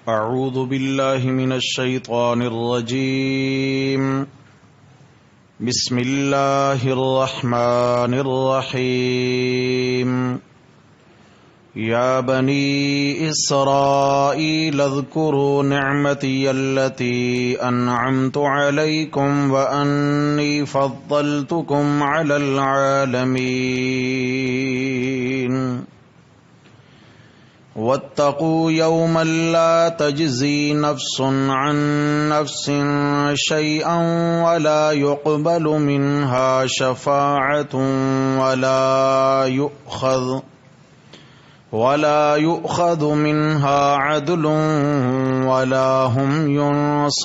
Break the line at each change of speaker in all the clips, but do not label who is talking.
أعوذ بالله من الشيطان الرجيم. بسم الله الرحمن الرحيم. يا بني إسرائيل اذكروا نعمتي التي أنعمت عليكم وأني فضلتكم على العالمين. واتقوا يوما لا تجزي نفس عن نفس شيئا ولا يقبل منها شفاعة ولا يؤخذ منها عدل ولا هم ينصرون.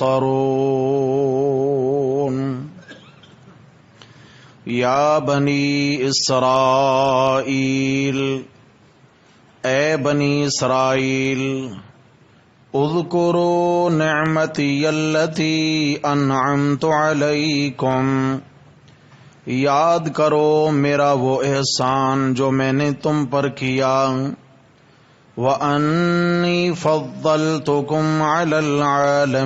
يا بني إسرائيل، اے بنی اسرائیل، اذکروا نعمتی التی انعمت علیکم، یاد کرو میرا وہ احسان جو میں نے تم پر کیا، وَأَنِّي فَضَّلْتُكُمْ عَلَى الْعَالَمِينَ،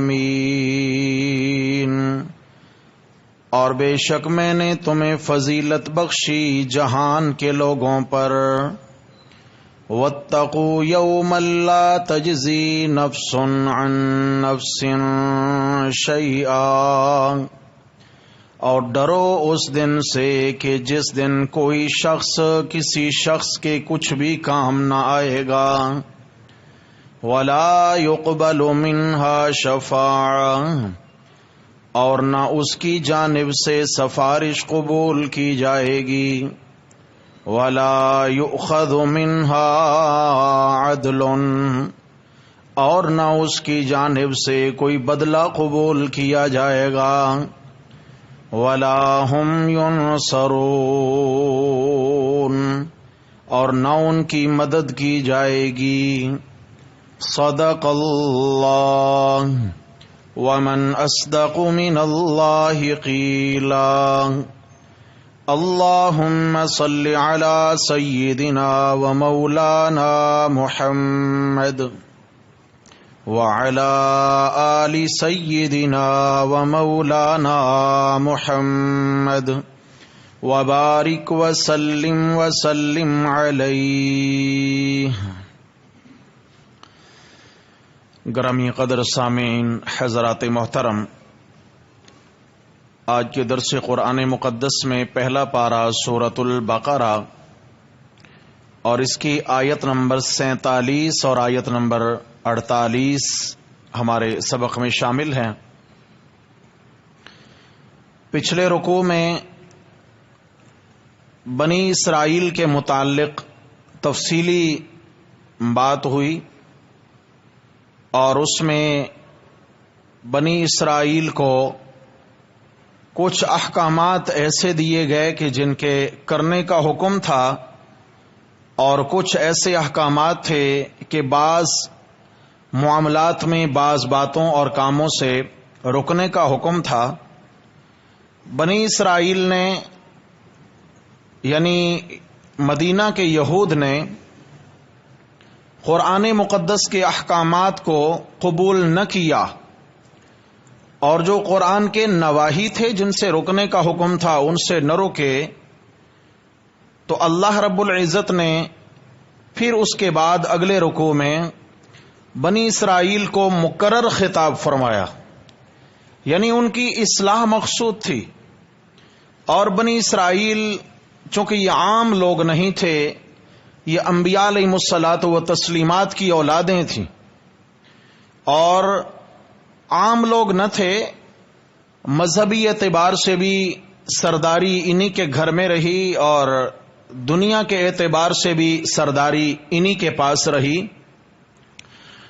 اور بے شک میں نے تمہیں فضیلت بخشی جہان کے لوگوں پر. واتقوا یوما لا تجزی نفس عن نفس شیئا، اور ڈرو اس دن سے کہ جس دن کوئی شخص کسی شخص کے کچھ بھی کام نہ آئے گا. ولا يقبل منها شفاعہ، اور نہ اس کی جانب سے سفارش قبول کی جائے گی. وَلَا يُؤْخَذُ مِنْهَا عَدْلٌ، اور نہ اس کی جانب سے کوئی بدلہ قبول کیا جائے گا. وَلَا هُمْ يُنصَرُونَ، اور نہ ان کی مدد کی جائے گی. صدق اللہ، وَمَنْ أَصْدَقُ مِنَ اللَّهِ قِيلًا. اللهم صل على سيدنا ومولانا محمد وعلى آل سيدنا ومولانا محمد وبارك وسلم عليه. گرامی قدر سامعین حضرات محترم، آج کے درس قرآن مقدس میں پہلا پارہ سورۃ البقرہ اور اس کی آیت نمبر 47 اور آیت نمبر 48 ہمارے سبق میں شامل ہیں. پچھلے رکوع میں بنی اسرائیل کے متعلق تفصیلی بات ہوئی اور اس میں بنی اسرائیل کو کچھ احکامات ایسے دیے گئے کہ جن کے کرنے کا حکم تھا، اور کچھ ایسے احکامات تھے کہ بعض معاملات میں بعض باتوں اور کاموں سے رکنے کا حکم تھا. بنی اسرائیل نے یعنی مدینہ کے یہود نے قرآن مقدس کے احکامات کو قبول نہ کیا، اور جو قرآن کے نواہی تھے جن سے رکنے کا حکم تھا ان سے نہ رکے. تو اللہ رب العزت نے پھر اس کے بعد اگلے رکوع میں بنی اسرائیل کو مکرر خطاب فرمایا، یعنی ان کی اصلاح مقصود تھی. اور بنی اسرائیل چونکہ یہ عام لوگ نہیں تھے، یہ انبیاء علیہم الصلاۃ و تسلیمات کی اولادیں تھیں، اور عام لوگ نہ تھے. مذہبی اعتبار سے بھی سرداری انہی کے گھر میں رہی اور دنیا کے اعتبار سے بھی سرداری انہی کے پاس رہی.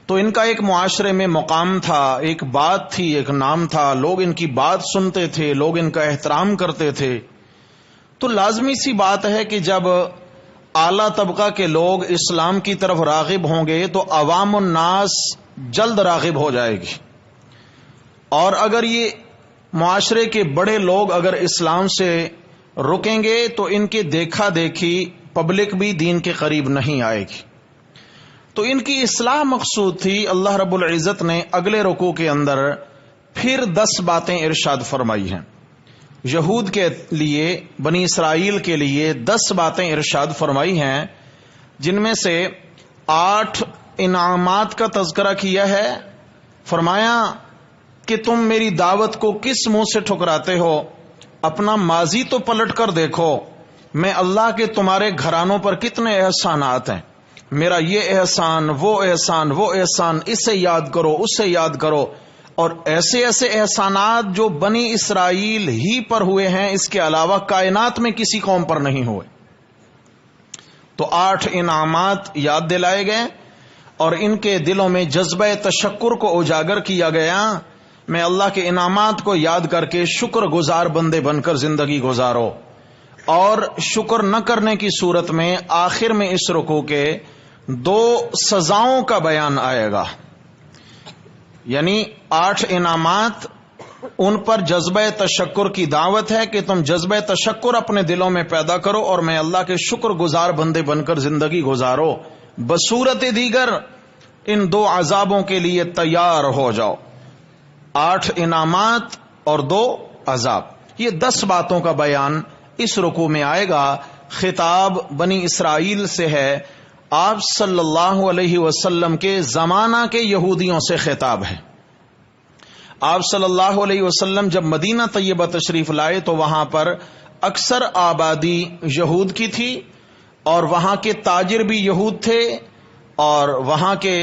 تو ان کا ایک معاشرے میں مقام تھا، ایک بات تھی، ایک نام تھا. لوگ ان کی بات سنتے تھے، لوگ ان کا احترام کرتے تھے. تو لازمی سی بات ہے کہ جب اعلیٰ طبقہ کے لوگ اسلام کی طرف راغب ہوں گے تو عوام الناس جلد راغب ہو جائے گی. اور اگر یہ معاشرے کے بڑے لوگ اگر اسلام سے رکیں گے تو ان کے دیکھا دیکھی پبلک بھی دین کے قریب نہیں آئے گی. تو ان کی اصلاح مقصود تھی. اللہ رب العزت نے اگلے رکوع کے اندر پھر 10 باتیں ارشاد فرمائی ہیں. یہود کے لیے، بنی اسرائیل کے لیے 10 باتیں ارشاد فرمائی ہیں، جن میں سے 8 انعامات کا تذکرہ کیا ہے. فرمایا کہ تم میری دعوت کو کس منہ سے ٹھکراتے ہو؟ اپنا ماضی تو پلٹ کر دیکھو. میں اللہ کے تمہارے گھرانوں پر کتنے احسانات ہیں. میرا یہ احسان، وہ احسان، وہ احسان، اسے یاد کرو، اسے یاد کرو. اور ایسے ایسے احسانات جو بنی اسرائیل ہی پر ہوئے ہیں، اس کے علاوہ کائنات میں کسی قوم پر نہیں ہوئے. تو 8 انعامات یاد دلائے گئے اور ان کے دلوں میں جذبہ تشکر کو اجاگر کیا گیا. میں اللہ کے انعامات کو یاد کر کے شکر گزار بندے بن کر زندگی گزارو. اور شکر نہ کرنے کی صورت میں آخر میں اس رکوع کے 2 سزاؤں کا بیان آئے گا. یعنی 8 انعامات، ان پر جذبہ تشکر کی دعوت ہے کہ تم جذبہ تشکر اپنے دلوں میں پیدا کرو اور میں اللہ کے شکر گزار بندے بن کر زندگی گزارو. بصورت دیگر ان 2 عذابوں کے لیے تیار ہو جاؤ. 8 انعامات اور 2 عذاب، یہ 10 باتوں کا بیان اس رکوع میں آئے گا. خطاب بنی اسرائیل سے ہے. آپ صلی اللہ علیہ وسلم کے زمانہ کے یہودیوں سے خطاب ہے. آپ صلی اللہ علیہ وسلم جب مدینہ طیبہ تشریف لائے تو وہاں پر اکثر آبادی یہود کی تھی، اور وہاں کے تاجر بھی یہود تھے، اور وہاں کے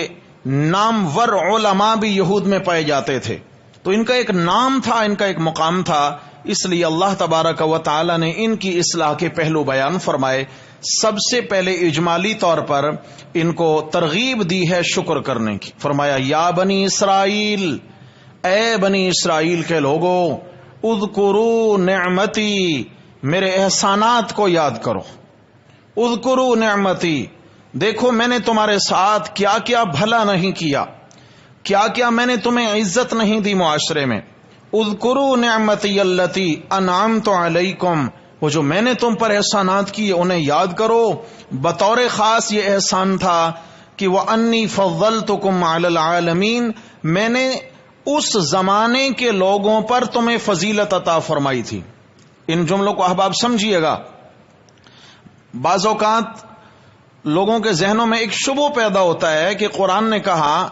نامور علماء بھی یہود میں پائے جاتے تھے. تو ان کا ایک نام تھا، ان کا ایک مقام تھا. اس لیے اللہ تبارک و تعالی نے ان کی اصلاح کے پہلو بیان فرمائے. سب سے پہلے اجمالی طور پر ان کو ترغیب دی ہے شکر کرنے کی. فرمایا یا بنی اسرائیل، اے بنی اسرائیل کے لوگوں، اذکروا نعمتی، میرے احسانات کو یاد کرو. اذکروا نعمتی، دیکھو میں نے تمہارے ساتھ کیا کیا بھلا نہیں کیا، کیا کیا میں نے تمہیں عزت نہیں دی معاشرے میں. اذکروا نعمتی التی انعمت علیکم، وہ جو میں نے تم پر احسانات کیے انہیں یاد کرو. بطور خاص یہ احسان تھا کہ وَأَنِّي فَضَّلْتُكُمْ عَلَى الْعَالَمِينَ، میں نے اس زمانے کے لوگوں پر تمہیں فضیلت عطا فرمائی تھی. ان جملوں کو احباب سمجھیے گا. بعض اوقات لوگوں کے ذہنوں میں ایک شبہ پیدا ہوتا ہے کہ قرآن نے کہا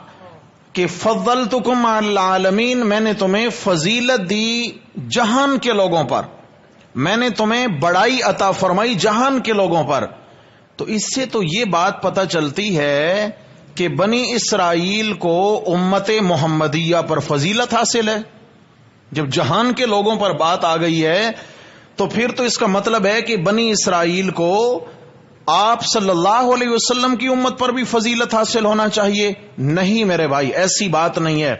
کہ فضلتکم علی العالمین، میں نے تمہیں فضیلت دی جہان کے لوگوں پر، میں نے تمہیں بڑائی عطا فرمائی جہان کے لوگوں پر. تو اس سے تو یہ بات پتہ چلتی ہے کہ بنی اسرائیل کو امت محمدیہ پر فضیلت حاصل ہے. جب جہان کے لوگوں پر بات آ گئی ہے تو پھر تو اس کا مطلب ہے کہ بنی اسرائیل کو آپ صلی اللہ علیہ وسلم کی امت پر بھی فضیلت حاصل ہونا چاہیے. نہیں میرے بھائی، ایسی بات نہیں ہے.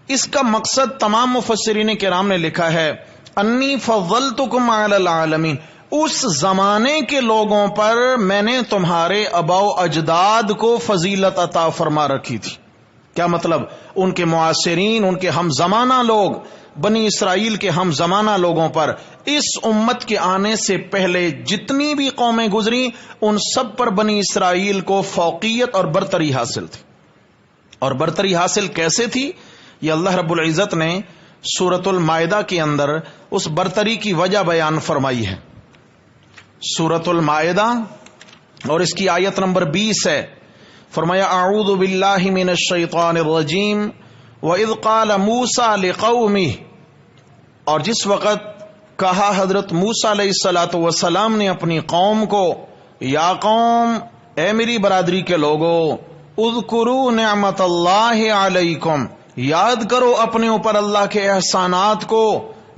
اس کا مقصد تمام مفسرین کرام نے لکھا ہے انی فضلتکم علی العالمین، اس زمانے کے لوگوں پر میں نے تمہارے آباء و اجداد کو فضیلت عطا فرما رکھی تھی. کیا مطلب؟ ان کے معاصرین، ان کے ہم زمانہ لوگ، بنی اسرائیل کے ہم زمانہ لوگوں پر اس امت کے آنے سے پہلے جتنی بھی قومیں گزری ان سب پر بنی اسرائیل کو فوقیت اور برتری حاصل تھی. اور برتری حاصل کیسے تھی؟ یہ اللہ رب العزت نے سورۃ المائدہ کے اندر اس برتری کی وجہ بیان فرمائی ہے. سورۃ المائدہ اور اس کی آیت نمبر 20 ہے. فرمایا اعوذ باللہ من الشیطان الرجیم وَإِذْ قَالَ مُوسَى لِقَوْمِهِ، اور جس وقت کہا حضرت موسیٰ علیہ الصلوۃ والسلام نے اپنی قوم کو، یا قوم، اے میری برادری کے لوگوں، اذکروا نعمت اللہ علیکم، یاد کرو اپنے اوپر اللہ کے احسانات کو.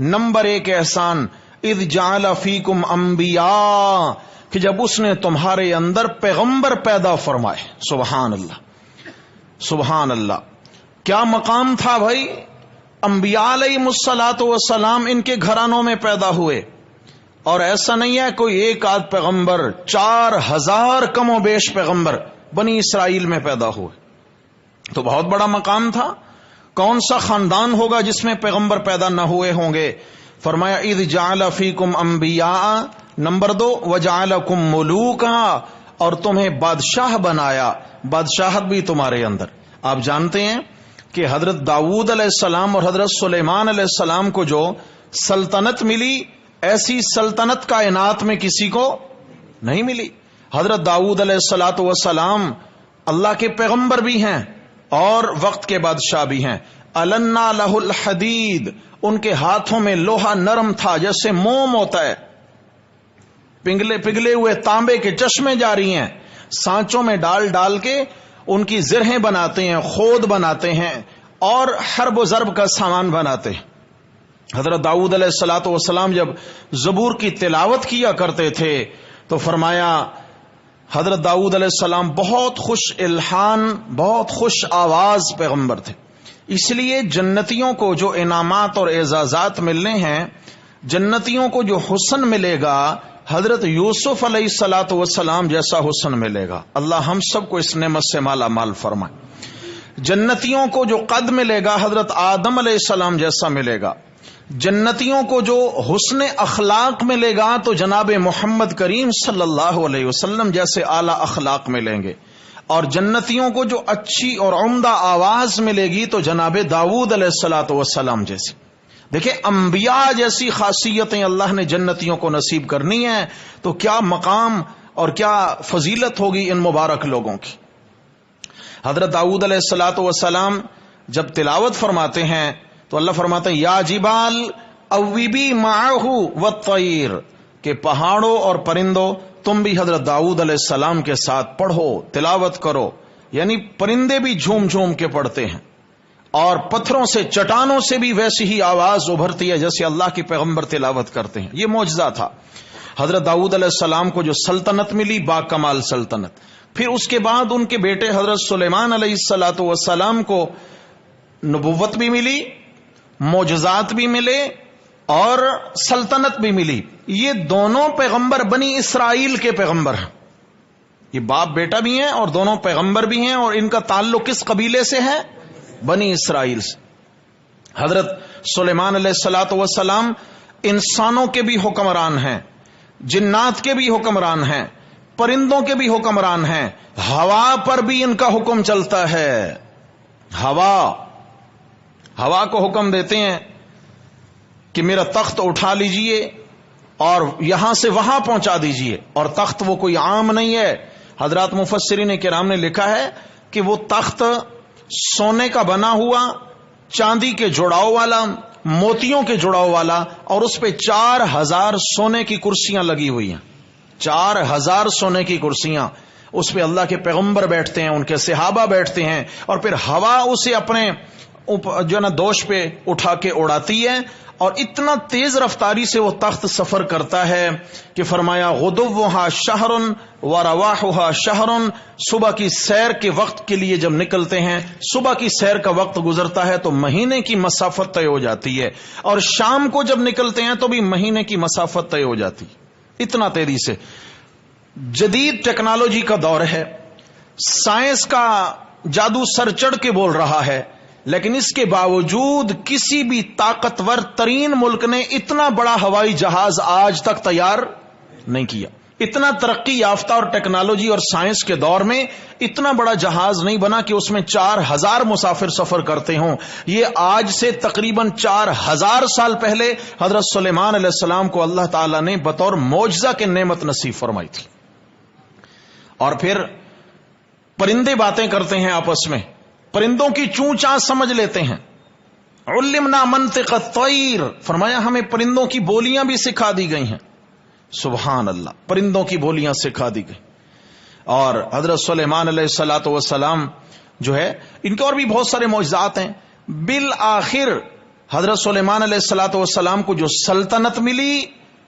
نمبر 1 احسان، اذ جعل فیکم انبیاء، کہ جب اس نے تمہارے اندر پیغمبر پیدا فرمائے. سبحان اللہ، سبحان اللہ. کیا مقام تھا بھائی؟ انبیاء علیہ الصلوۃ والسلام ان کے گھرانوں میں پیدا ہوئے، اور ایسا نہیں ہے کوئی ایک آدھ پیغمبر، 4000 کم و بیش پیغمبر بنی اسرائیل میں پیدا ہوئے. تو بہت بڑا مقام تھا. کون سا خاندان ہوگا جس میں پیغمبر پیدا نہ ہوئے ہوں گے؟ فرمایا اذ جعل فیکم انبیاء. نمبر 2 وجعلکم ملوکا، اور تمہیں بادشاہ بنایا، بادشاہت بھی تمہارے اندر۔ آپ جانتے ہیں کہ حضرت داؤد علیہ السلام اور حضرت سلیمان علیہ السلام کو جو سلطنت ملی، ایسی سلطنت کائنات میں کسی کو نہیں ملی۔ حضرت داؤد علیہ الصلوۃ والسلام اللہ کے پیغمبر بھی ہیں اور وقت کے بادشاہ بھی ہیں۔ النا لہ الحدید، ان کے ہاتھوں میں لوہا نرم تھا جیسے موم ہوتا ہے، پگھلے ہوئے تانبے کے چشمے جاری ہیں، سانچوں میں ڈال ڈال کے ان کی زرہیں بناتے ہیں، خود بناتے ہیں اور حرب و ضرب کا سامان بناتے ہیں۔ حضرت داؤد علیہ الصلوۃ والسلام جب زبور کی تلاوت کیا کرتے تھے تو فرمایا حضرت داؤد علیہ السلام بہت خوش الحان، بہت خوش آواز پیغمبر تھے۔ اس لیے جنتیوں کو جو انعامات اور اعزازات ملنے ہیں، جنتیوں کو جو حسن ملے گا، حضرت یوسف علیہ الصلوۃ والسلام جیسا حسن ملے گا۔ اللہ ہم سب کو اس نعمت سے مالا مال فرمائے۔ جنتیوں کو جو قد ملے گا، حضرت آدم علیہ السلام جیسا ملے گا۔ جنتیوں کو جو حسن اخلاق ملے گا تو جناب محمد کریم صلی اللہ علیہ وسلم جیسے اعلی اخلاق ملیں گے، اور جنتیوں کو جو اچھی اور عمدہ آواز ملے گی تو جناب داؤد علیہ الصلوۃ والسلام جیسی۔ دیکھیں انبیاء جیسی خاصیتیں اللہ نے جنتیوں کو نصیب کرنی ہیں تو کیا مقام اور کیا فضیلت ہوگی ان مبارک لوگوں کی۔ حضرت داؤد علیہ الصلوۃ والسلام جب تلاوت فرماتے ہیں تو اللہ فرماتے ہیں یا جبال اوبی معہ والطیر، کہ پہاڑوں اور پرندوں تم بھی حضرت داؤد علیہ السلام کے ساتھ پڑھو، تلاوت کرو۔ یعنی پرندے بھی جھوم جھوم کے پڑھتے ہیں، اور پتھروں سے، چٹانوں سے بھی ویسی ہی آواز ابھرتی ہے جیسے اللہ کے پیغمبر تلاوت کرتے ہیں۔ یہ معجزہ تھا حضرت داؤد علیہ السلام کو جو سلطنت ملی، با کمال سلطنت۔ پھر اس کے بعد ان کے بیٹے حضرت سلیمان علیہ الصلوۃ والسلام کو نبوت بھی ملی، معجزات بھی ملے اور سلطنت بھی ملی۔ یہ دونوں پیغمبر بنی اسرائیل کے پیغمبر ہیں، یہ باپ بیٹا بھی ہیں اور دونوں پیغمبر بھی ہیں، اور ان کا تعلق کس قبیلے سے ہے؟ بنی اسرائیل سے۔ حضرت سلیمان علیہ الصلوۃ والسلام انسانوں کے بھی حکمران ہیں، جنات کے بھی حکمران ہیں، پرندوں کے بھی حکمران ہیں، ہوا پر بھی ان کا حکم چلتا ہے۔ ہوا کو حکم دیتے ہیں کہ میرا تخت اٹھا لیجئے اور یہاں سے وہاں پہنچا دیجئے، اور تخت وہ کوئی عام نہیں ہے۔ حضرات مفسرین کرام نے لکھا ہے کہ وہ تخت سونے کا بنا ہوا، چاندی کے جوڑاؤ والا، موتیوں کے جوڑاؤ والا، اور اس پہ 4000 سونے کی کرسیاں لگی ہوئی ہیں۔ 4000 سونے کی کرسیاں، اس پہ اللہ کے پیغمبر بیٹھتے ہیں، ان کے صحابہ بیٹھتے ہیں، اور پھر ہوا اسے اپنے جو ہے نا دوش پہ اٹھا کے اڑاتی ہے، اور اتنا تیز رفتاری سے وہ تخت سفر کرتا ہے کہ فرمایا غدوها شہر ورواحها شہر، صبح کی سیر کے وقت کے لیے جب نکلتے ہیں، صبح کی سیر کا وقت گزرتا ہے تو مہینے کی مسافت طے ہو جاتی ہے، اور شام کو جب نکلتے ہیں تو بھی مہینے کی مسافت طے ہو جاتی، اتنا تیزی سے۔ جدید ٹیکنالوجی کا دور ہے، سائنس کا جادو سر چڑھ کے بول رہا ہے، لیکن اس کے باوجود کسی بھی طاقتور ترین ملک نے اتنا بڑا ہوائی جہاز آج تک تیار نہیں کیا۔ اتنا ترقی یافتہ اور ٹیکنالوجی اور سائنس کے دور میں اتنا بڑا جہاز نہیں بنا کہ اس میں 4000 مسافر سفر کرتے ہوں۔ یہ آج سے تقریباً 4000 سال پہلے حضرت سلیمان علیہ السلام کو اللہ تعالیٰ نے بطور معجزہ کے نعمت نصیب فرمائی تھی۔ اور پھر پرندے باتیں کرتے ہیں آپس میں، پرندوں کی چوں چاں سمجھ لیتے ہیں۔ علمنا منطق الطیر، فرمایا ہمیں پرندوں کی بولیاں بھی سکھا دی گئی ہیں۔ سبحان اللہ، پرندوں کی بولیاں سکھا دی گئی۔ اور حضرت سلیمان علیہ الصلوۃ والسلام جو ہے، ان کے اور بھی بہت سارے معجزات ہیں۔ بالآخر حضرت سلیمان علیہ الصلوۃ والسلام کو جو سلطنت ملی،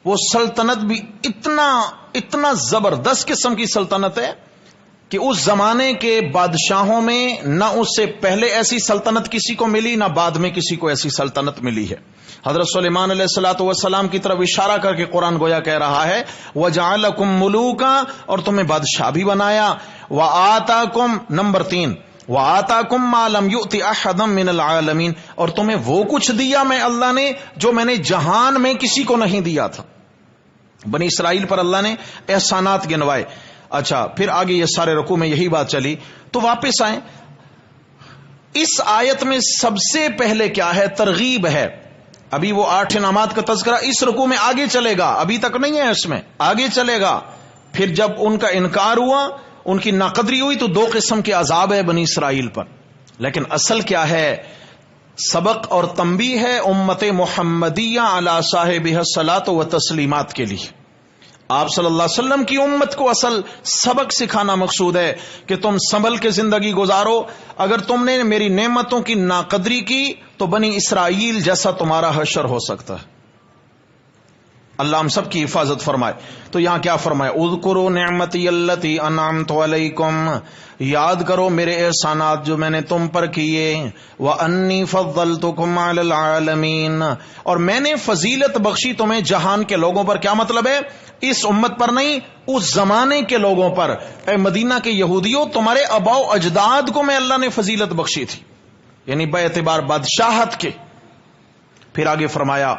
وہ سلطنت بھی اتنا زبردست قسم کی سلطنت ہے کہ اس زمانے کے بادشاہوں میں نہ اس سے پہلے ایسی سلطنت کسی کو ملی، نہ بعد میں کسی کو ایسی سلطنت ملی ہے۔ حضرت سلیمان علیہ الصلوۃ والسلام کی طرف اشارہ کر کے قرآن گویا کہہ رہا ہے وَجَعَلَكُمْ مُلُوكًا، اور تمہیں بادشاہ بھی بنایا، وَآتَاكُمْ، نمبر 3، وَآتَاكُمْ مَا لَمْ يُؤْتِ أَحَدًا مِّنَ الْعَالَمِينَ، اور تمہیں وہ کچھ دیا میں اللہ نے جو میں نے جہان میں کسی کو نہیں دیا تھا۔ بنی اسرائیل پر اللہ نے احسانات گنوائے۔ اچھا پھر آگے یہ سارے رکوع میں یہی بات چلی. تو واپس آئیں. اس آیت میں سب سے پہلے کیا ہے؟ ترغیب ہے. ابھی وہ 8 انعامات کا تذکرہ اس رکوع میں آگے چلے گا, ابھی تک نہیں ہے, اس میں آگے چلے گا. پھر جب ان کا انکار ہوا, ان کی ناقدری ہوئی, تو 2 قسم کے عذاب ہے بنی اسرائیل پر. لیکن اصل کیا ہے؟ سبق اور تنبیہ ہے امت محمدیہ علی صاحبہ الصلاۃ و تسلیمات کے لیے. آپ صلی اللہ علیہ وسلم کی امت کو اصل سبق سکھانا مقصود ہے کہ تم سنبھل کے زندگی گزارو. اگر تم نے میری نعمتوں کی ناقدری کی تو بنی اسرائیل جیسا تمہارا حشر ہو سکتا ہے. اللہ ہم سب کی حفاظت فرمائے. تو یہاں کیا فرمائے؟ اذکروا نعمتی التی انعمت علیکم, یاد کرو میرے احسانات جو میں نے تم پر کیے. وانی فضلتکم علی العالمین, اور میں نے فضیلت بخشی تمہیں جہان کے لوگوں پر. کیا مطلب ہے؟ اس امت پر نہیں, اس زمانے کے لوگوں پر. اے مدینہ کے یہودیوں, تمہارے آباء و اجداد کو میں اللہ نے فضیلت بخشی تھی, یعنی بے اعتبار بادشاہت کے. پھر آگے فرمایا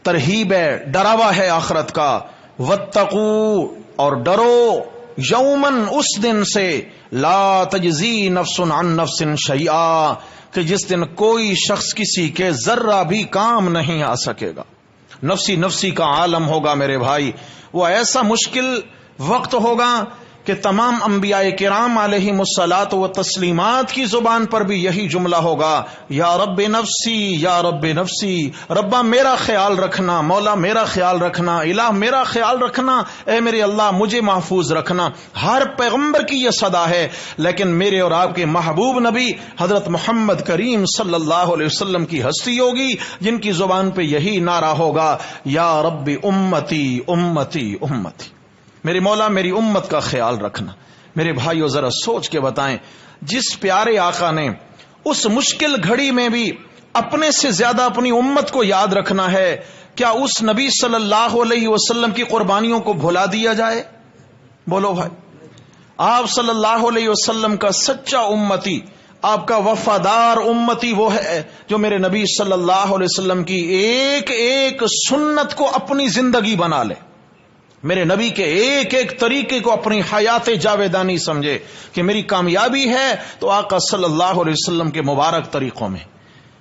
ترہیب ہے, ڈراوا ہے آخرت کا. واتقوا, اور ڈرو, یومن, اس دن سے, لا تجزی نفس عن نفس شیئا, کہ جس دن کوئی شخص کسی کے ذرہ بھی کام نہیں آ سکے گا. نفسی نفسی کا عالم ہوگا میرے بھائی. وہ ایسا مشکل وقت ہوگا کہ تمام انبیاء کرام علیہم الصلاۃ و تسلیمات کی زبان پر بھی یہی جملہ ہوگا, یا رب نفسی, یا رب نفسی. ربا میرا خیال رکھنا, مولا میرا خیال رکھنا, الہ میرا خیال رکھنا, اے میرے اللہ مجھے محفوظ رکھنا. ہر پیغمبر کی یہ صدا ہے, لیکن میرے اور آپ کے محبوب نبی حضرت محمد کریم صلی اللہ علیہ وسلم کی ہستی ہوگی جن کی زبان پہ یہی نعرہ ہوگا, یا رب امتی امتی امتی. میرے مولا میری امت کا خیال رکھنا. میرے بھائیو ذرا سوچ کے بتائیں, جس پیارے آقا نے اس مشکل گھڑی میں بھی اپنے سے زیادہ اپنی امت کو یاد رکھنا ہے, کیا اس نبی صلی اللہ علیہ وسلم کی قربانیوں کو بھلا دیا جائے؟ بولو بھائی. آپ صلی اللہ علیہ وسلم کا سچا امتی, آپ کا وفادار امتی وہ ہے جو میرے نبی صلی اللہ علیہ وسلم کی ایک ایک سنت کو اپنی زندگی بنا لے, میرے نبی کے ایک ایک طریقے کو اپنی حیات جاویدانی سمجھے کہ میری کامیابی ہے تو آقا صلی اللہ علیہ وسلم کے مبارک طریقوں میں.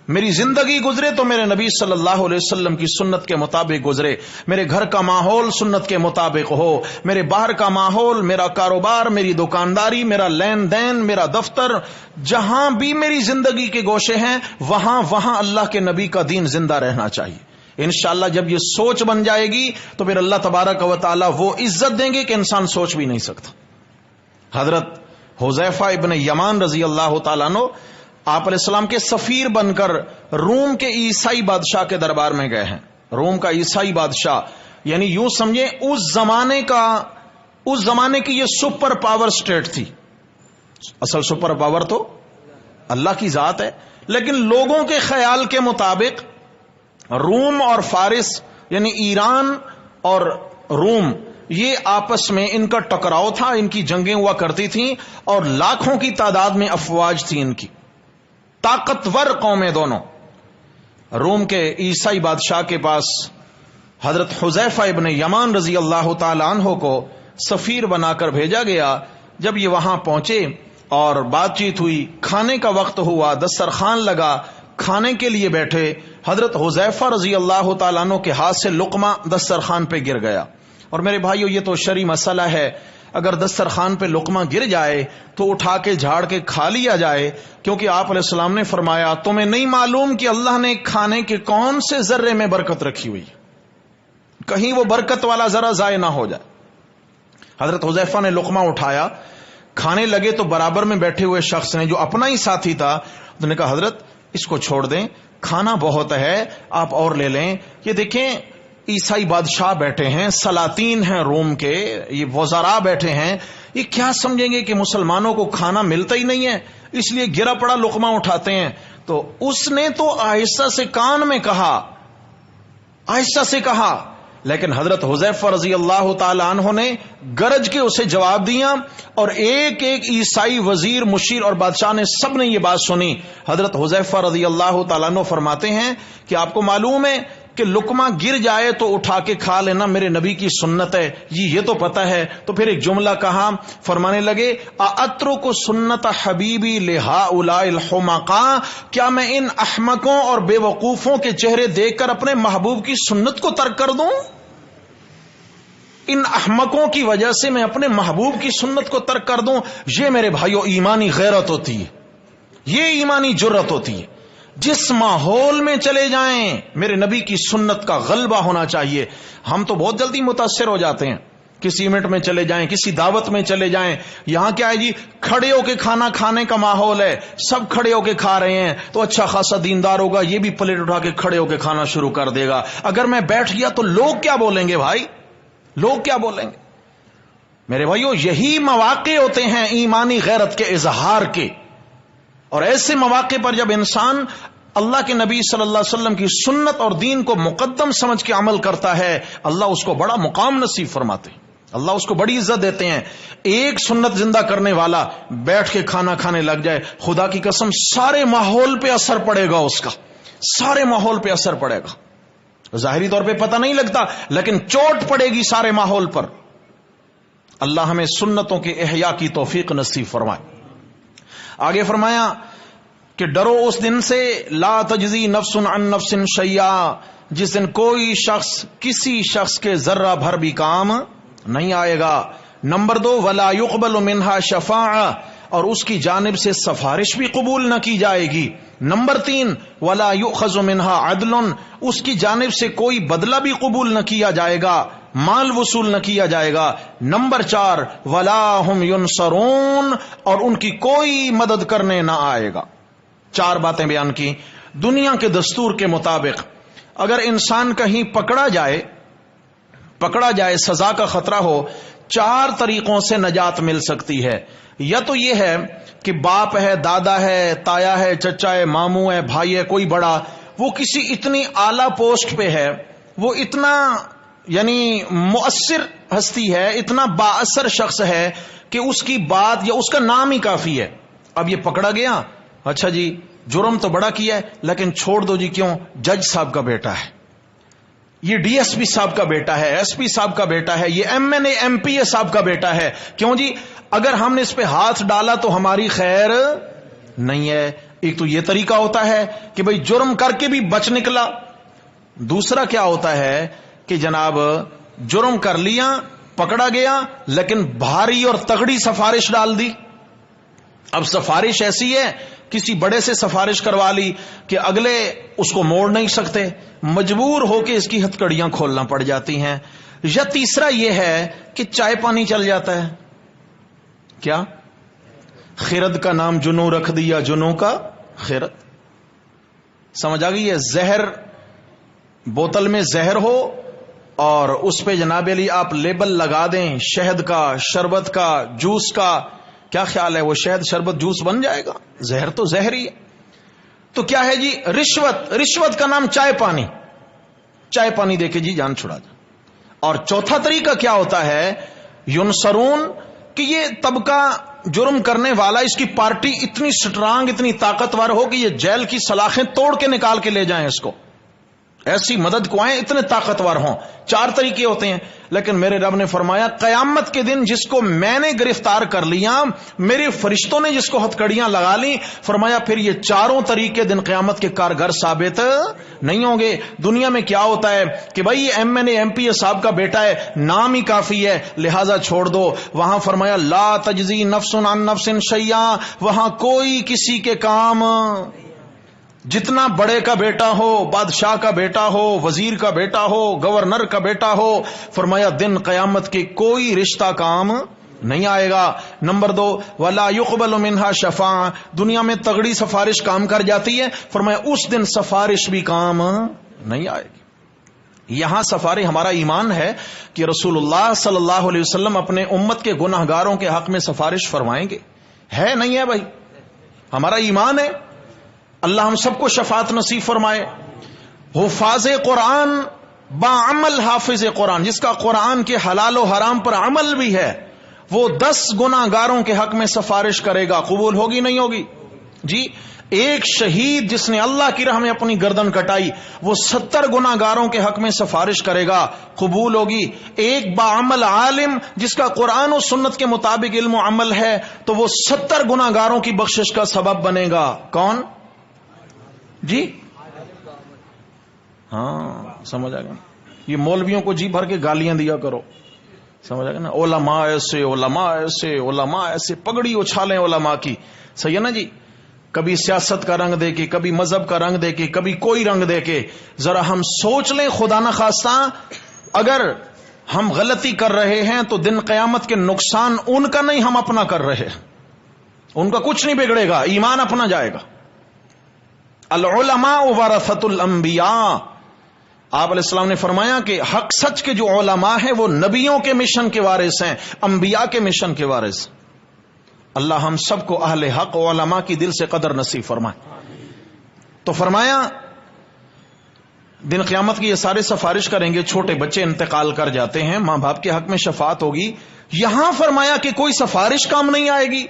میری زندگی گزرے تو میرے نبی صلی اللہ علیہ وسلم کی سنت کے مطابق گزرے. میرے گھر کا ماحول سنت کے مطابق ہو, میرے باہر کا ماحول, میرا کاروبار, میری دکانداری, میرا لین دین, میرا دفتر, جہاں بھی میری زندگی کے گوشے ہیں وہاں وہاں اللہ کے نبی کا دین زندہ رہنا چاہیے. انشاءاللہ جب یہ سوچ بن جائے گی تو پھر اللہ تبارک و تعالی وہ عزت دیں گے کہ انسان سوچ بھی نہیں سکتا. حضرت حذیفہ ابن یمان رضی اللہ تعالیٰ عنہ آپ علیہ السلام کے سفیر بن کر روم کے عیسائی بادشاہ کے دربار میں گئے ہیں. روم کا عیسائی بادشاہ, یعنی یوں سمجھیں اس زمانے کی یہ سپر پاور سٹیٹ تھی. اصل سپر پاور تو اللہ کی ذات ہے, لیکن لوگوں کے خیال کے مطابق روم اور فارس یعنی ایران اور روم یہ آپس میں ان کا ٹکراؤ تھا, ان کی جنگیں ہوا کرتی تھیں اور لاکھوں کی تعداد میں افواج تھی ان کی, طاقتور قومیں دونوں. روم کے عیسائی بادشاہ کے پاس حضرت حذیفہ ابن یمان رضی اللہ تعالی عنہ کو سفیر بنا کر بھیجا گیا. جب یہ وہاں پہنچے اور بات چیت ہوئی, کھانے کا وقت ہوا, دسترخوان لگا, کھانے کے لیے بیٹھے, حضرت حذیفہ رضی اللہ تعالیٰ عنہ کے ہاتھ سے لقمہ دسترخوان پہ گر گیا. اور میرے بھائیو یہ تو شرعی مسئلہ ہے, اگر دسترخوان پہ لقمہ گر جائے تو اٹھا کے جھاڑ کے کھا لیا جائے, کیونکہ آپ علیہ السلام نے فرمایا تمہیں نہیں معلوم کہ اللہ نے کھانے کے کون سے ذرے میں برکت رکھی ہوئی, کہیں وہ برکت والا ذرا ضائع نہ ہو جائے. حضرت حذیفہ نے لقمہ اٹھایا, کھانے لگے تو برابر میں بیٹھے ہوئے شخص نے جو اپنا ہی ساتھی تھا تو نے کہا حضرت اس کو چھوڑ دیں, کھانا بہت ہے, آپ اور لے لیں. یہ دیکھیں عیسائی بادشاہ بیٹھے ہیں, سلاطین ہیں روم کے, یہ وزراء بیٹھے ہیں, یہ کیا سمجھیں گے کہ مسلمانوں کو کھانا ملتا ہی نہیں ہے اس لیے گرا پڑا لقمہ اٹھاتے ہیں. تو اس نے تو آہستہ سے کان میں کہا, آہستہ سے کہا, لیکن حضرت حذیفہ رضی اللہ تعالی عنہ نے گرج کے اسے جواب دیا اور ایک ایک عیسائی وزیر, مشیر اور بادشاہ نے سب نے یہ بات سنی. حضرت حذیفہ رضی اللہ تعالی عنہ فرماتے ہیں کہ آپ کو معلوم ہے کہ لقمہ گر جائے تو اٹھا کے کھا لینا میرے نبی کی سنت ہے، یہ تو پتہ ہے۔ تو پھر ایک جملہ کہا، فرمانے لگے اترک سنت حبیبی لہؤلاء الحمقاء، کیا میں ان احمقوں اور بے وقوفوں کے چہرے دیکھ کر اپنے محبوب کی سنت کو ترک کر دوں؟ ان احمقوں کی وجہ سے میں اپنے محبوب کی سنت کو ترک کر دوں؟ یہ میرے بھائیو ایمانی غیرت ہوتی ہے، یہ ایمانی جرت ہوتی ہے۔ جس ماحول میں چلے جائیں میرے نبی کی سنت کا غلبہ ہونا چاہیے۔ ہم تو بہت جلدی متاثر ہو جاتے ہیں، کسی ایونٹ میں چلے جائیں، کسی دعوت میں چلے جائیں، یہاں کیا ہے جی، کھڑے ہو کے کھانا کھانے کا ماحول ہے، سب کھڑے ہو کے کھا رہے ہیں، تو اچھا خاصا دیندار ہوگا، یہ بھی پلیٹ اٹھا کے کھڑے ہو کے کھانا شروع کر دے گا۔ اگر میں بیٹھ گیا تو لوگ کیا بولیں گے بھائی؟ لوگ کیا بولیں گے؟ میرے بھائیو یہی مواقع ہوتے ہیں ایمانی غیرت کے اظہار کے، اور ایسے مواقع پر جب انسان اللہ کے نبی صلی اللہ علیہ وسلم کی سنت اور دین کو مقدم سمجھ کے عمل کرتا ہے، اللہ اس کو بڑا مقام نصیب فرماتے ہیں، اللہ اس کو بڑی عزت دیتے ہیں۔ ایک سنت زندہ کرنے والا بیٹھ کے کھانا کھانے لگ جائے، خدا کی قسم سارے ماحول پہ اثر پڑے گا، اس کا سارے ماحول پہ اثر پڑے گا۔ ظاہری طور پہ پتہ نہیں لگتا، لیکن چوٹ پڑے گی سارے ماحول پر۔ اللہ ہمیں سنتوں کے احیاء کی توفیق نصیب فرمائے۔ آگے فرمایا کہ ڈرو اس دن سے لا تجزی نفس عن نفس شیئا، جس دن کوئی شخص کسی شخص کے ذرہ بھر بھی کام نہیں آئے گا۔ نمبر 2 ولا يقبل منها شفاعہ، اور اس کی جانب سے سفارش بھی قبول نہ کی جائے گی۔ نمبر 3 ولا يؤخذ منها عدل، اس کی جانب سے کوئی بدلہ بھی قبول نہ کیا جائے گا، مال وصول نہ کیا جائے گا۔ نمبر 4 ولا هم ينصرون، اور ان کی کوئی مدد کرنے نہ آئے گا۔ 4 باتیں بیان کی۔ دنیا کے دستور کے مطابق اگر انسان کہیں پکڑا جائے سزا کا خطرہ ہو، 4 طریقوں سے نجات مل سکتی ہے۔ یا تو یہ ہے کہ باپ ہے، دادا ہے، تایا ہے، چچا ہے، ماموں ہے، بھائی ہے، کوئی بڑا، وہ کسی اتنی اعلیٰ پوسٹ پہ ہے، وہ اتنا یعنی مؤثر ہستی ہے، اتنا بااثر شخص ہے کہ اس کی بات یا اس کا نام ہی کافی ہے۔ اب یہ پکڑا گیا، اچھا جی جرم تو بڑا کیا ہے لیکن چھوڑ دو جی، کیوں؟ جج صاحب کا بیٹا ہے، یہ ڈی ایس پی صاحب کا بیٹا ہے، ایس پی صاحب کا بیٹا ہے، یہ M N A M P A صاحب کا بیٹا ہے، کیوں جی؟ اگر ہم نے اس پہ ہاتھ ڈالا تو ہماری خیر نہیں ہے۔ ایک تو یہ طریقہ ہوتا ہے کہ بھئی جرم کر کے بھی بچ نکلا۔ دوسرا کیا ہوتا ہے کہ جناب جرم کر لیا، پکڑا گیا، لیکن بھاری اور تگڑی سفارش ڈال دی۔ اب سفارش ایسی ہے، کسی بڑے سے سفارش کروا لی کہ اگلے اس کو موڑ نہیں سکتے، مجبور ہو کے اس کی ہتھکڑیاں کھولنا پڑ جاتی ہیں۔ یا تیسرا یہ ہے کہ چائے پانی چل جاتا ہے۔ کیا؟ خرد کا نام جنو رکھ دیا، جنو کا خرد۔ سمجھ آ گئی ہے؟ زہر، بوتل میں زہر ہو اور اس پہ جناب علی آپ لیبل لگا دیں شہد کا، شربت کا، جوس کا، کیا خیال ہے وہ شہد شربت جوس بن جائے گا؟ زہر تو زہر ہی ہے۔ تو کیا ہے جی؟ رشوت کا نام چائے پانی، چائے پانی دے کے جی جان چھڑا جا۔ اور چوتھا طریقہ کیا ہوتا ہے؟ ینصرون، کہ یہ طبقہ جرم کرنے والا، اس کی پارٹی اتنی سٹرانگ، اتنی طاقتور ہو کہ یہ جیل کی سلاخیں توڑ کے نکال کے لے جائیں اس کو، ایسی مدد کو آئیں، اتنے طاقتور ہوں۔ 4 طریقے ہوتے ہیں، لیکن میرے رب نے فرمایا قیامت کے دن جس کو میں نے گرفتار کر لیا، میرے فرشتوں نے جس کو ہتھکڑیاں لگا لی، فرمایا پھر یہ 4 طریقے دن قیامت کے کارگر ثابت نہیں ہوں گے۔ دنیا میں کیا ہوتا ہے کہ بھائی یہ M N A M P A صاحب کا بیٹا ہے، نام ہی کافی ہے، لہذا چھوڑ دو۔ وہاں فرمایا لا تجزی نفس عن نفس شیئا، وہاں کوئی کسی کے کام، جتنا بڑے کا بیٹا ہو، بادشاہ کا بیٹا ہو، وزیر کا بیٹا ہو، گورنر کا بیٹا ہو، فرمایا دن قیامت کے کوئی رشتہ کام نہیں آئے گا۔ نمبر 2 ولا يقبل منها شفاعہ، دنیا میں تگڑی سفارش کام کر جاتی ہے، فرمایا اس دن سفارش بھی کام نہیں آئے گی۔ یہاں سفارش ہمارا ایمان ہے کہ رسول اللہ صلی اللہ علیہ وسلم اپنے امت کے گناہ گاروں کے حق میں سفارش فرمائیں گے، ہے نہیں ہے بھائی؟ ہمارا ایمان ہے۔ اللہ ہم سب کو شفاعت نصیب فرمائے۔ حفاظ قرآن باعمل حافظ قرآن، جس کا قرآن کے حلال و حرام پر عمل بھی ہے، وہ 10 گناہ گاروں کے حق میں سفارش کرے گا، قبول ہوگی نہیں ہوگی؟ جی ایک شہید جس نے اللہ کی راہ میں اپنی گردن کٹائی وہ 70 گناہگاروں کے حق میں سفارش کرے گا، قبول ہوگی۔ ایک باعمل عالم جس کا قرآن و سنت کے مطابق علم و عمل ہے تو وہ 70 گناہگاروں کی بخشش کا سبب بنے گا۔ کون جی؟ ہاں سمجھ آ گیا۔ یہ مولویوں کو جی بھر کے گالیاں دیا کرو، سمجھ آ گیا نا، علماء ایسے علماء ایسے علماء ایسے، پگڑی اچھالیں علماء کی، صحیح ہے نا جی؟ کبھی سیاست کا رنگ دے کے، کبھی مذہب کا رنگ دے کے، کبھی کوئی رنگ دے کے۔ ذرا ہم سوچ لیں، خدا نخواستہ اگر ہم غلطی کر رہے ہیں تو دن قیامت کے نقصان ان کا نہیں، ہم اپنا کر رہے ہیں۔ ان کا کچھ نہیں بگڑے گا، ایمان اپنا جائے گا۔ العلماء ورثۃ الانبیاء، آپ علیہ السلام نے فرمایا کہ حق سچ کے جو علماء ہیں وہ نبیوں کے مشن کے وارث ہیں، انبیاء کے مشن کے وارث۔ اللہ ہم سب کو اہل حق علماء کی دل سے قدر نصیب فرمائے۔ تو فرمایا دن قیامت کی یہ سارے سفارش کریں گے، چھوٹے بچے انتقال کر جاتے ہیں، ماں باپ کے حق میں شفاعت ہوگی۔ یہاں فرمایا کہ کوئی سفارش کام نہیں آئے گی۔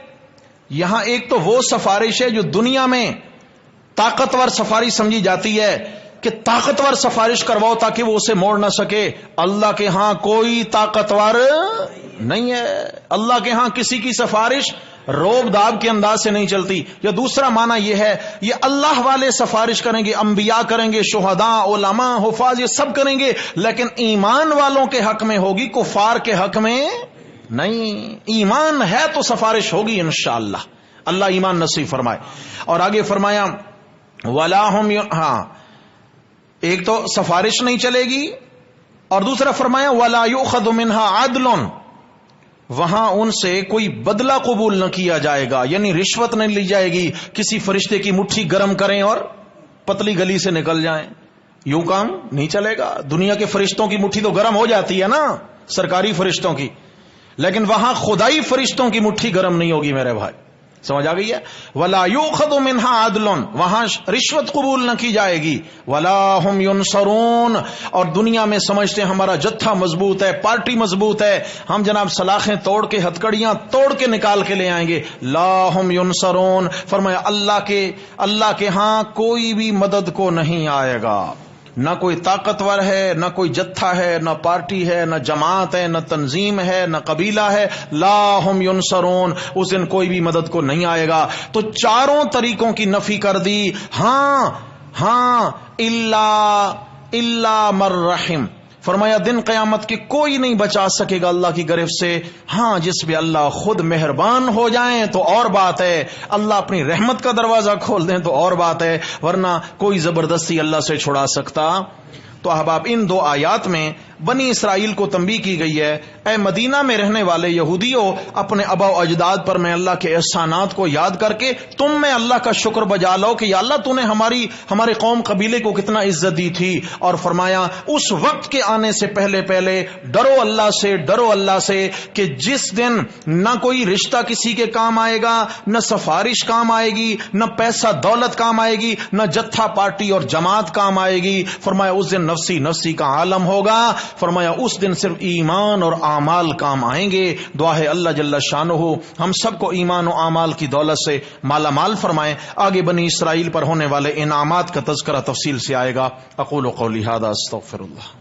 یہاں ایک تو وہ سفارش ہے جو دنیا میں طاقتور سفارش سمجھی جاتی ہے کہ طاقتور سفارش کرواؤ تاکہ وہ اسے موڑ نہ سکے۔ اللہ کے ہاں کوئی طاقتور نہیں ہے، اللہ کے ہاں کسی کی سفارش روب داب کے انداز سے نہیں چلتی۔ یا دوسرا معنی یہ ہے، یہ اللہ والے سفارش کریں گے، انبیاء کریں گے، شہداء، علماء، حفاظ، یہ سب کریں گے، لیکن ایمان والوں کے حق میں ہوگی، کفار کے حق میں نہیں۔ ایمان ہے تو سفارش ہوگی انشاءاللہ، اللہ ایمان نصیب فرمائے۔ اور آگے فرمایا وَلَا هُمْ، ہاں ایک تو سفارش نہیں چلے گی، اور دوسرا فرمایا وَلَا يُؤْخَذُ مِنْهَا عَدْلٌ، وہاں ان سے کوئی بدلہ قبول نہ کیا جائے گا، یعنی رشوت نہیں لی جائے گی، کسی فرشتے کی مٹھی گرم کریں اور پتلی گلی سے نکل جائیں، یوں کام نہیں چلے گا۔ دنیا کے فرشتوں کی مٹھی تو گرم ہو جاتی ہے نا، سرکاری فرشتوں کی، لیکن وہاں خدائی فرشتوں کی مٹھی گرم نہیں ہوگی میرے بھائی، سمجھ آ گئی ہے؟ وَلَا يُؤْخَذُ مِنْهَا عَدْلٌ، وہاں رشوت قبول نہ کی جائے گی۔ وَلَا هُمْ يُنصَرُونَ، اور دنیا میں سمجھتے ہیں ہمارا جتھا مضبوط ہے، پارٹی مضبوط ہے، ہم جناب سلاخیں توڑ کے، ہتکڑیاں توڑ کے نکال کے لے آئیں گے۔ لَا هُمْ يُنصَرُونَ، فرمایا اللہ کے ہاں کوئی بھی مدد کو نہیں آئے گا، نہ کوئی طاقتور ہے، نہ کوئی جتھا ہے، نہ پارٹی ہے، نہ جماعت ہے، نہ تنظیم ہے، نہ قبیلہ ہے۔ لا ہم ینصرون، اس دن کوئی بھی مدد کو نہیں آئے گا۔ تو چاروں طریقوں کی نفی کر دی۔ ہاں الا من رحم، فرمایا دن قیامت کے کوئی نہیں بچا سکے گا اللہ کی گرفت سے، ہاں جس پہ اللہ خود مہربان ہو جائیں تو اور بات ہے، اللہ اپنی رحمت کا دروازہ کھول دیں تو اور بات ہے، ورنہ کوئی زبردستی اللہ سے چھڑا سکتا۔ تو احباب ان دو آیات میں بنی اسرائیل کو تنبیہ کی گئی ہے، اے مدینہ میں رہنے والے یہودیوں، اپنے آبا و اجداد پر میں اللہ کے احسانات کو یاد کر کے تم میں اللہ کا شکر بجا لو کہ یا اللہ تو نے ہمارے قوم قبیلے کو کتنا عزت دی تھی، اور فرمایا اس وقت کے آنے سے پہلے ڈرو اللہ سے کہ جس دن نہ کوئی رشتہ کسی کے کام آئے گا، نہ سفارش کام آئے گی، نہ پیسہ دولت کام آئے گی، نہ جتھا پارٹی اور جماعت کام آئے گی۔ فرمایا اس دن نفسی کا عالم ہوگا، فرمایا اس دن صرف ایمان اور اعمال کام آئیں گے۔ دعا ہے اللہ جل شانہ ہم سب کو ایمان و اعمال کی دولت سے مالا مال فرمائیں۔ آگے بنی اسرائیل پر ہونے والے انعامات کا تذکرہ تفصیل سے آئے گا۔ اقول قولی ھذا استغفر اللہ۔